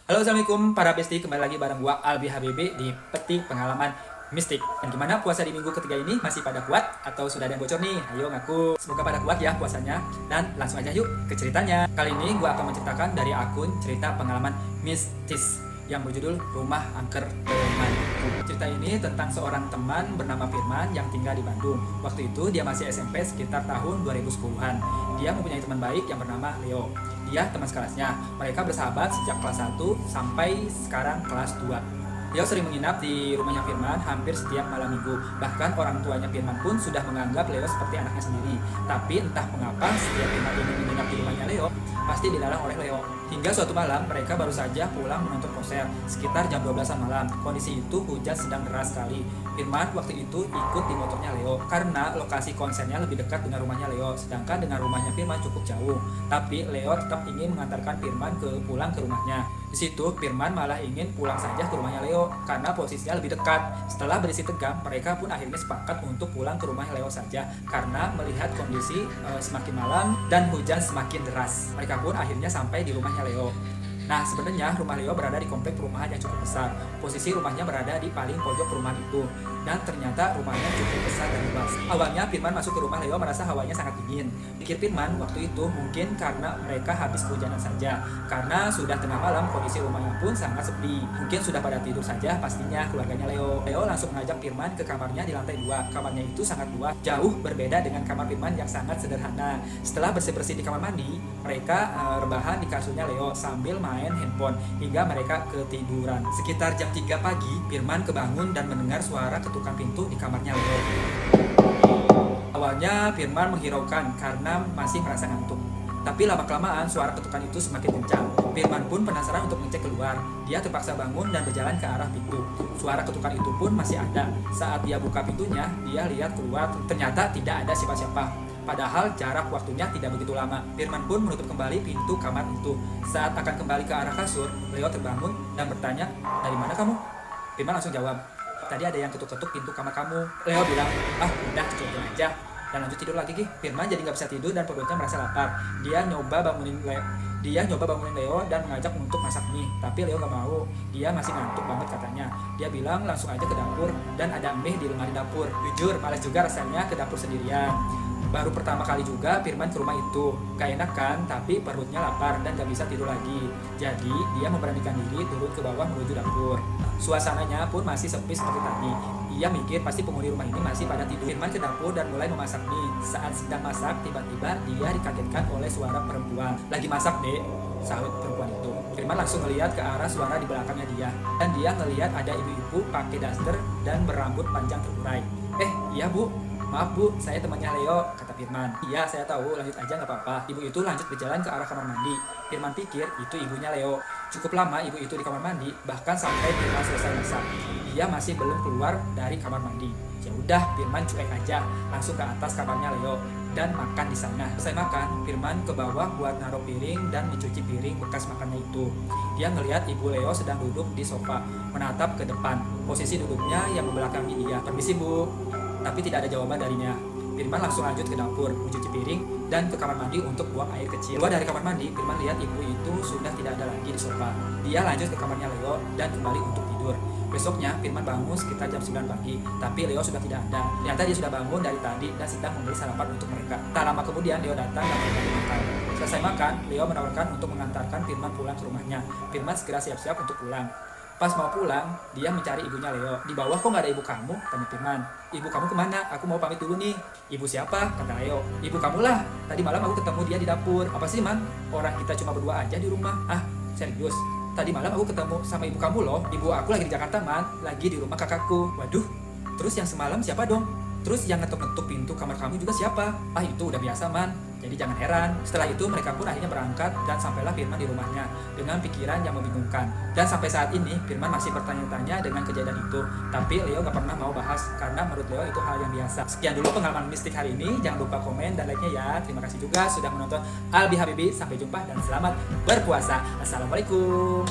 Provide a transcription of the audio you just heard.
Halo, assalamualaikum para besti, kembali lagi bareng gua Albi Habibi di Peti Pengalaman Mistik. Dan gimana puasa di minggu ketiga ini, masih pada kuat atau sudah ada yang bocor nih? Ayo ngaku. Semoga pada kuat ya puasanya. Dan langsung aja yuk ke ceritanya. Kali ini gua akan menceritakan dari akun cerita pengalaman mistis yang berjudul Rumah Angker Temanku. Cerita ini tentang seorang teman bernama Firman yang tinggal di Bandung. Waktu itu dia masih SMP sekitar tahun 2010-an. Dia mempunyai teman baik yang bernama Leo. Dia teman sekelasnya. Mereka bersahabat sejak kelas 1 sampai sekarang kelas 2. Leo sering menginap di rumahnya Firman hampir setiap malam minggu. Bahkan orang tuanya Firman pun sudah menganggap Leo seperti anaknya sendiri. Tapi entah mengapa setiap Firman ini menginap di rumahnya Leo, pasti dilarang oleh Leo. Hingga suatu malam mereka baru saja pulang menonton konser sekitar jam 12-an malam. Kondisi itu hujan sedang deras sekali. Firman waktu itu ikut di motornya Leo karena lokasi konsernya lebih dekat dengan rumahnya Leo, sedangkan dengan rumahnya Firman cukup jauh. Tapi Leo tetap ingin mengantarkan Firman pulang ke rumahnya. Di situ Firman malah ingin pulang saja ke rumahnya Leo karena posisinya lebih dekat. Setelah berisi tegang, mereka pun akhirnya sepakat untuk pulang ke rumah Leo saja karena melihat kondisi semakin malam dan hujan semakin deras. Mereka pun akhirnya sampai di rumahnya Leo. Nah, sebenarnya rumah Leo berada di komplek perumahan yang cukup besar. Posisi rumahnya berada di paling pojok perumahan itu. Dan ternyata rumahnya cukup besar dan luas. Awalnya Firman masuk ke rumah Leo merasa hawanya sangat dingin. Pikir Firman waktu itu mungkin karena mereka habis kehujanan saja. Karena sudah tengah malam, kondisi rumahnya pun sangat sepi. Mungkin sudah pada tidur saja pastinya keluarganya Leo. Leo langsung mengajak Firman ke kamarnya di lantai 2. Kamarnya itu sangat luas, jauh berbeda dengan kamar Firman yang sangat sederhana. Setelah bersih-bersih di kamar mandi, mereka rebahan di kasurnya Leo sambil main handphone hingga mereka ketiduran. Sekitar jam 3 pagi, Firman kebangun dan mendengar suara ketukan pintu di kamarnya Leo. Awalnya Firman menghiraukan karena masih merasa ngantuk. Tapi lama-kelamaan suara ketukan itu semakin kencang. Firman pun penasaran untuk mengecek keluar. Dia terpaksa bangun dan berjalan ke arah pintu. Suara ketukan itu pun masih ada. Saat dia buka pintunya, dia lihat keluar. Ternyata tidak ada siapa-siapa. Padahal jarak waktunya tidak begitu lama. Firman pun menutup kembali pintu kamar itu. Saat akan kembali ke arah kasur, Leo terbangun dan bertanya, "Dari mana kamu?" Firman langsung jawab, "Tadi ada yang ketuk-ketuk pintu kamar kamu." Leo bilang, "Ah, udah cukup aja." Dan lanjut tidur lagi. Firman jadi nggak bisa tidur dan perutnya merasa lapar. Dia nyoba bangunin Leo dan mengajak untuk masak mie. Tapi Leo nggak mau. Dia masih ngantuk banget katanya. Dia bilang langsung aja ke dapur dan ada mie di lemari dapur. Jujur, malas juga rasanya ke dapur sendirian. Baru pertama kali juga Firman ke rumah itu. Gak enak kan, tapi perutnya lapar dan gak bisa tidur lagi. Jadi dia memberanikan diri turun ke bawah menuju dapur. Suasananya pun masih sepi seperti tadi. Ia mikir pasti penghuni rumah ini masih pada tidur. Firman ke dapur dan mulai memasak mie. Saat sedang masak, tiba-tiba dia dikagetkan oleh suara perempuan. "Lagi masak, Dek," sahut perempuan itu. Firman langsung melihat ke arah suara di belakangnya dia. Dan dia melihat ada ibu-ibu pakai daster dan berambut panjang terurai. Iya bu, maaf bu, saya temannya Leo," kata Firman. "Iya, saya tahu, lanjut aja nggak apa-apa." Ibu itu lanjut berjalan ke arah kamar mandi. Firman pikir itu ibunya Leo. Cukup lama ibu itu di kamar mandi, bahkan sampai Firman selesai masak. Dia masih belum keluar dari kamar mandi. Ya udah, Firman cuek aja, langsung ke atas kamarnya Leo dan makan di sana. Selesai makan, Firman ke bawah buat naruh piring dan mencuci piring bekas makannya itu. Dia ngelihat ibu Leo sedang duduk di sofa, menatap ke depan. Posisi duduknya yang membelakangi dia. "Permisi bu." Tapi tidak ada jawaban darinya. Firman langsung lanjut ke dapur, mencuci piring, dan ke kamar mandi untuk buang air kecil. Keluar dari kamar mandi, Firman lihat ibu itu sudah tidak ada lagi di sofa. Dia lanjut ke kamarnya Leo dan kembali untuk tidur. Besoknya, Firman bangun sekitar jam 9 pagi, tapi Leo sudah tidak ada. Ternyata dia sudah bangun dari tadi dan sedang membeli sarapan untuk mereka. Tak lama kemudian, Leo datang dan memberi makan. Selesai makan, Leo menawarkan untuk mengantarkan Firman pulang ke rumahnya. Firman segera siap-siap untuk pulang. Pas mau pulang, dia mencari ibunya Leo. "Di bawah kok nggak ada ibu kamu?" tanya Firman. "Ibu kamu kemana? Aku mau pamit dulu nih." "Ibu siapa?" kata Leo. "Ibu kamu lah. Tadi malam aku ketemu dia di dapur." "Apa sih man? Orang kita cuma berdua aja di rumah." "Ah, serius? Tadi malam aku ketemu sama ibu kamu loh. Ibu aku lagi di Jakarta man, lagi di rumah kakakku." "Waduh, terus yang semalam siapa dong? Terus yang ngetuk-ngetuk pintu kamar kamu juga siapa?" "Ah, itu udah biasa man. Jadi jangan heran." Setelah itu mereka pun akhirnya berangkat dan sampailah Firman di rumahnya dengan pikiran yang membingungkan. Dan sampai saat ini Firman masih bertanya-tanya dengan kejadian itu. Tapi Leo gak pernah mau bahas karena menurut Leo itu hal yang biasa. Sekian dulu pengalaman mistik hari ini. Jangan lupa komen dan like-nya ya. Terima kasih juga sudah menonton Albi Habibi. Sampai jumpa dan selamat berpuasa. Assalamualaikum.